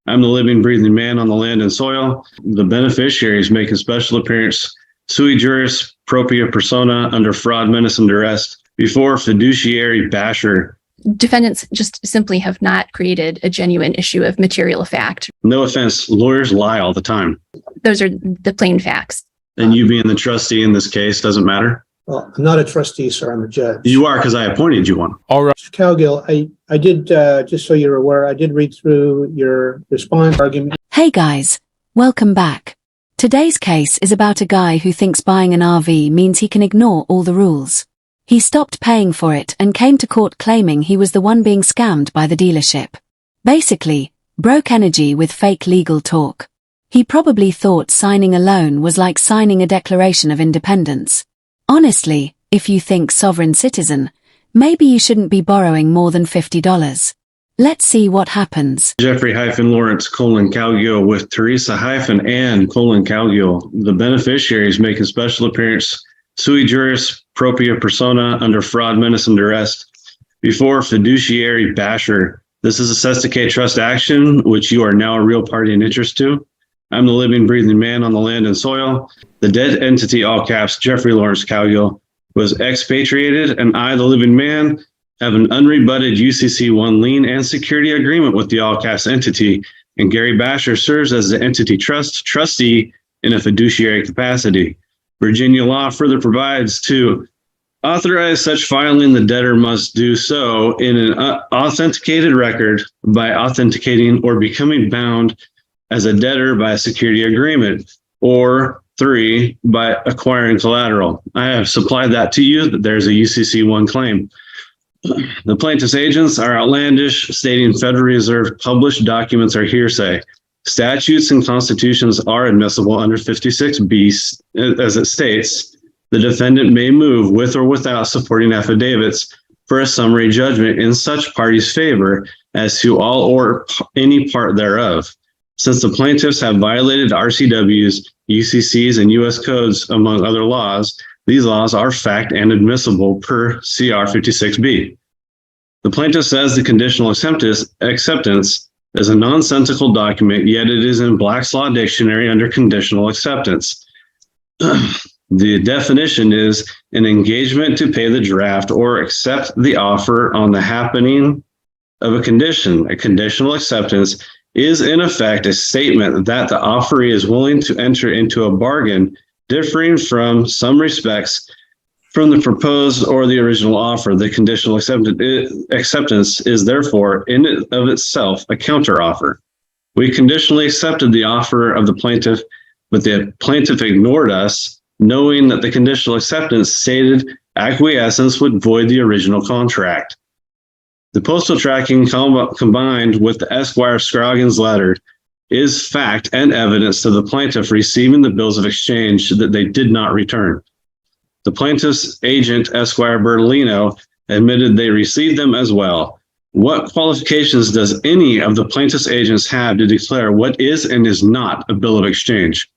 I'm the living, breathing man on the land and soil. The beneficiaries make a special appearance sui juris propria persona under fraud, menace, and duress before fiduciary basher. Defendants just simply have not created a genuine issue of material fact. No offense, lawyers lie all the time. Those are the plain facts. And you being the trustee in this case doesn't matter? Well, I'm not a trustee, sir. I'm a judge. You are, because I appointed you one. All right. Mr. Cowgill, I did, just so you're aware, I did read through your response argument. Hey guys, welcome back. Today's case is about a guy who thinks buying an RV means he can ignore all the rules. He stopped paying for it and came to court claiming he was the one being scammed by the dealership. Basically, broke energy with fake legal talk. He probably thought signing a loan was like signing a Declaration of Independence. Honestly, if you think sovereign citizen, maybe you shouldn't be borrowing more than $50. Let's see what happens. Jeffrey-Lawrence Cowgill with Teresa-Ann Cowgill. The beneficiaries make a special appearance sui juris propria persona under fraud, menace, and duress before fiduciary basher. This is a Sesticate trust action, which you are now a real party in interest to. I'm the living, breathing man on the land and soil. The dead entity, all caps, Jeffrey-Lawrence Cowgill, was expatriated, and I, the living man, have an unrebutted UCC-1 lien and security agreement with the all caps entity, and Gary Basher serves as the entity trustee in a fiduciary capacity. Virginia law further provides to authorize such filing, the debtor must do so in an authenticated record by authenticating or becoming bound as a debtor by a security agreement, or 3, by acquiring collateral. I have supplied that to you, that there's a UCC-1 claim. The plaintiff's agents are outlandish, stating Federal Reserve published documents are hearsay. Statutes and constitutions are admissible under 56B, as it states. The defendant may move with or without supporting affidavits for a summary judgment in such party's favor as to all or any part thereof. Since the plaintiffs have violated RCWs, UCCs, and U.S. codes, among other laws, these laws are fact and admissible per CR 56B. The plaintiff says the conditional acceptance is a nonsensical document, yet it is in Black's Law Dictionary under conditional acceptance. The definition is an engagement to pay the draft or accept the offer on the happening of a condition. A conditional acceptance is in effect a statement that the offeree is willing to enter into a bargain differing from some respects from the proposed or the original offer. The conditional acceptance is therefore in and of itself a counteroffer. We conditionally accepted the offer of the plaintiff, but the plaintiff ignored us, knowing that the conditional acceptance stated acquiescence would void the original contract. The postal tracking combined with the Esquire Scroggins letter is fact and evidence to the plaintiff receiving the bills of exchange that they did not return. The plaintiff's agent, Esquire Bertolino, admitted they received them as well. What qualifications does any of the plaintiff's agents have to declare what is and is not a bill of exchange?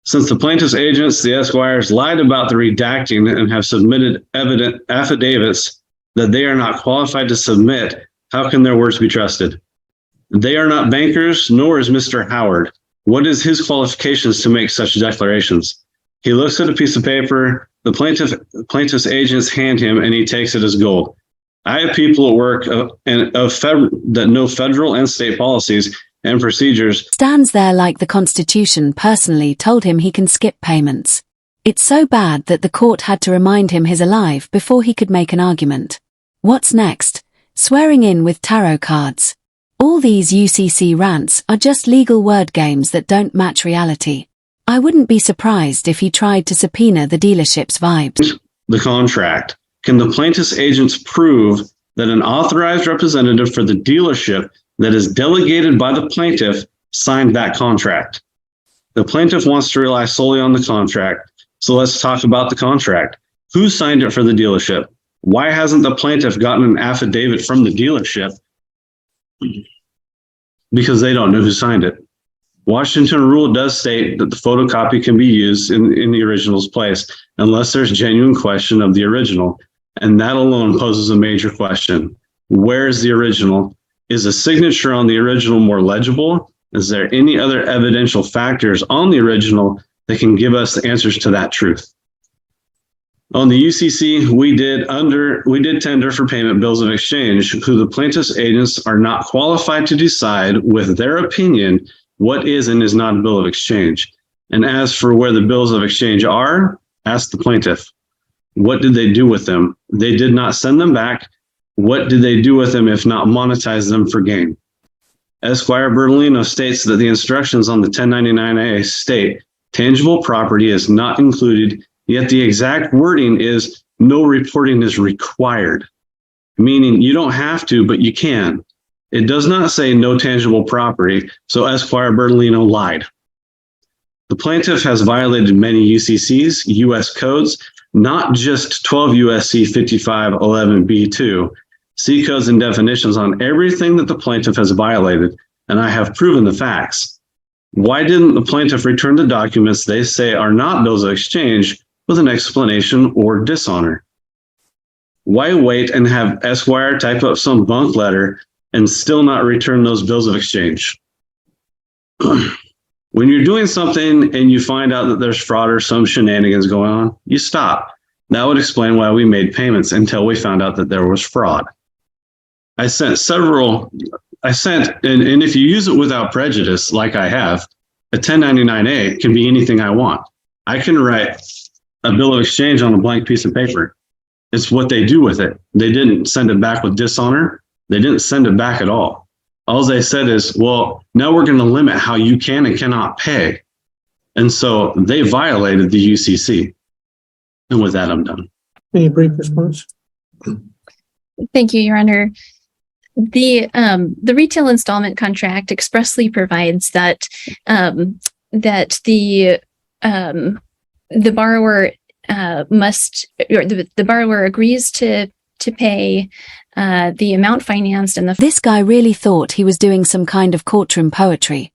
Since the plaintiff's agents, the Esquires, lied about the redacting and have submitted evident affidavits that they are not qualified to submit, how can their words be trusted? They are not bankers, nor is Mr. Howard. What is his qualifications to make such declarations? He looks at a piece of paper, the plaintiff's agents hand him, and he takes it as gold. I have people at work that know federal and state policies and procedures. Stands there like the Constitution personally told him he can skip payments. It's so bad that the court had to remind him he's alive before he could make an argument. What's next? Swearing in with tarot cards. All these UCC rants are just legal word games that don't match reality. I wouldn't be surprised if he tried to subpoena the dealership's vibes. The contract. Can the plaintiff's agents prove that an authorized representative for the dealership that is delegated by the plaintiff signed that contract? The plaintiff wants to rely solely on the contract, so let's talk about the contract. Who signed it for the dealership? Why hasn't the plaintiff gotten an affidavit from the dealership? Because they don't know who signed it. Washington rule does state that the photocopy can be used in the original's place unless there's genuine question of the original. And that alone poses a major question. Where is the original? Is a signature on the original more legible? Is there any other evidential factors on the original that can give us the answers to that truth? On the UCC, we did tender for payment bills of exchange, who the plaintiff's agents are not qualified to decide with their opinion what is and is not a bill of exchange. And as for where the bills of exchange are, ask the plaintiff. What did they do with them? They did not send them back. What did they do with them if not monetize them for gain? Esquire Bertolino states that the instructions on the 1099A state tangible property is not included, yet the exact wording is no reporting is required, meaning you don't have to, but you can. It does not say no tangible property, so Esquire Bertolino lied. The plaintiff has violated many UCCs, U.S. codes, not just 12 U.S.C. 5511B2, C codes and definitions on everything that the plaintiff has violated, and I have proven the facts. Why didn't the plaintiff return the documents they say are not bills of exchange with an explanation or dishonor? Why wait and have Esquire type up some bunk letter and still not return those bills of exchange? When you're doing something and you find out that there's fraud or some shenanigans going on, you stop. That would explain why we made payments until we found out that there was fraud. And if you use it without prejudice, like I have, a 1099A can be anything I want. I can write a bill of exchange on a blank piece of paper. It's what they do with it. They didn't send it back with dishonor. They didn't send it back at all. All they said is, well, now we're going to limit how you can and cannot pay. And so they violated the UCC. And with that, I'm done. Any brief response? Thank you, Your Honor. The retail installment contract expressly provides that the borrower the borrower agrees to pay the amount financed and This guy really thought he was doing some kind of courtroom poetry.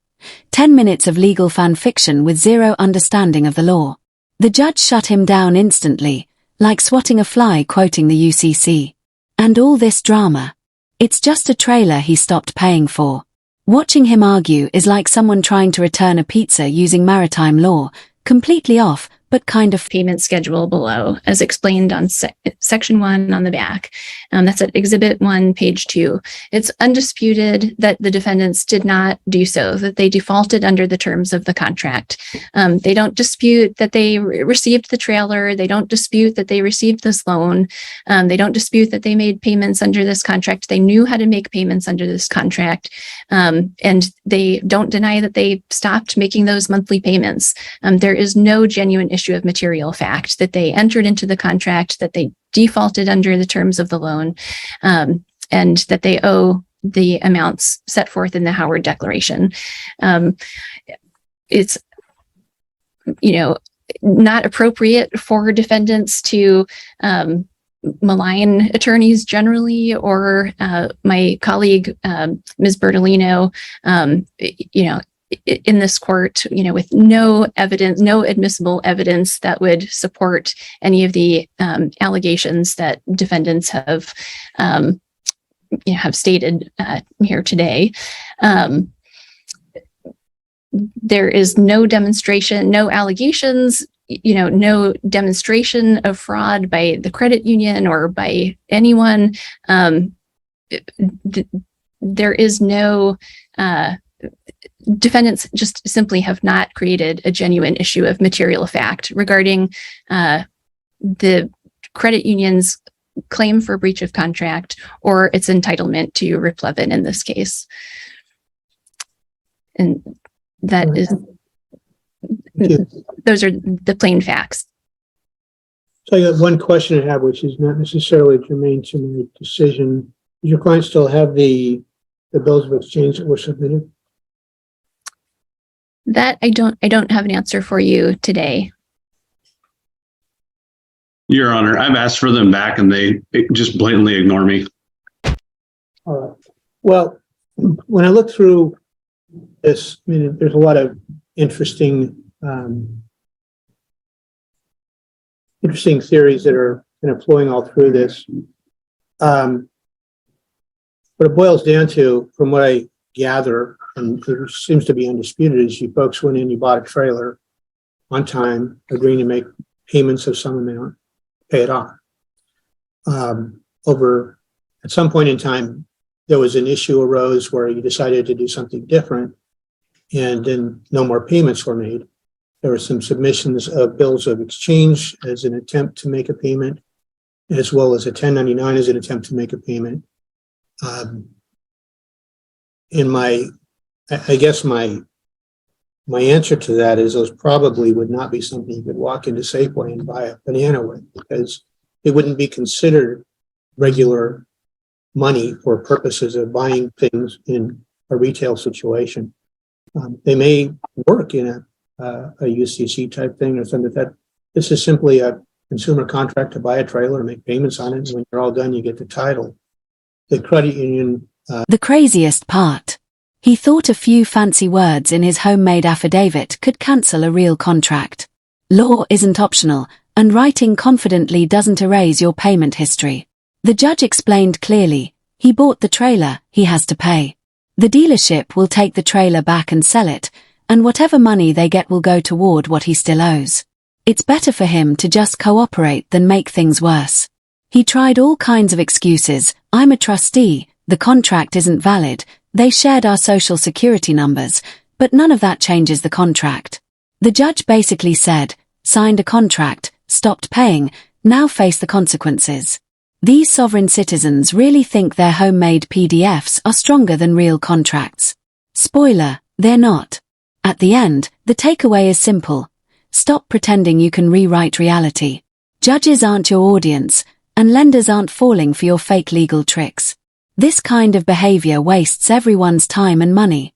10 minutes of legal fan fiction with zero understanding of the law. The judge shut him down instantly, like swatting a fly quoting the UCC. And all this drama. It's just a trailer he stopped paying for. Watching him argue is like someone trying to return a pizza using maritime law, completely off, but kind of payment schedule below, as explained on section 1 on the back. That's at Exhibit 1, page 2. It's undisputed that the defendants did not do so, that they defaulted under the terms of the contract. They don't dispute that they received the trailer. They don't dispute that they received this loan. They don't dispute that they made payments under this contract. They knew how to make payments under this contract. And they don't deny that they stopped making those monthly payments. There is no genuine issue of material fact that they entered into the contract, that they defaulted under the terms of the loan, and that they owe the amounts set forth in the Howard Declaration. It's, not appropriate for defendants to malign attorneys generally, or my colleague, Ms. Bertolino, in this court, with no evidence, no admissible evidence that would support any of the allegations that defendants have stated here today. There is no demonstration, no allegations, no demonstration of fraud by the credit union or by anyone. There is no defendants just simply have not created a genuine issue of material fact regarding the credit union's claim for breach of contract or its entitlement to replevin in this case. And that is, those are the plain facts. So I got one question I have, which is not necessarily germane to my decision. Does your client still have the bills of exchange that were submitted? That I don't have an answer for you today. Your Honor, I've asked for them back and they just blatantly ignore me. All right. Well, when I look through this, there's a lot of interesting theories that are kind of flowing all through this. But what it boils down to, from what I gather, and it seems to be undisputed, is you folks went in, you bought a trailer on time, agreeing to make payments of some amount, pay it off. At some point in time, there was an issue arose where you decided to do something different, and then no more payments were made. There were some submissions of bills of exchange as an attempt to make a payment, as well as a 1099 as an attempt to make a payment. I guess my answer to that is those probably would not be something you could walk into Safeway and buy a banana with, because it wouldn't be considered regular money for purposes of buying things in a retail situation. They may work in a UCC type thing or something like that. This is simply a consumer contract to buy a trailer and make payments on it. And when you're all done, you get the title. The credit union. The craziest part. He thought a few fancy words in his homemade affidavit could cancel a real contract. Law isn't optional, and writing confidently doesn't erase your payment history. The judge explained clearly, he bought the trailer, he has to pay. The dealership will take the trailer back and sell it, and whatever money they get will go toward what he still owes. It's better for him to just cooperate than make things worse. He tried all kinds of excuses. I'm a trustee, the contract isn't valid, they shared our social security numbers, but none of that changes the contract. The judge basically said, signed a contract, stopped paying, now face the consequences. These sovereign citizens really think their homemade PDFs are stronger than real contracts. Spoiler, they're not. At the end, the takeaway is simple. Stop pretending you can rewrite reality. Judges aren't your audience, and lenders aren't falling for your fake legal tricks. This kind of behavior wastes everyone's time and money.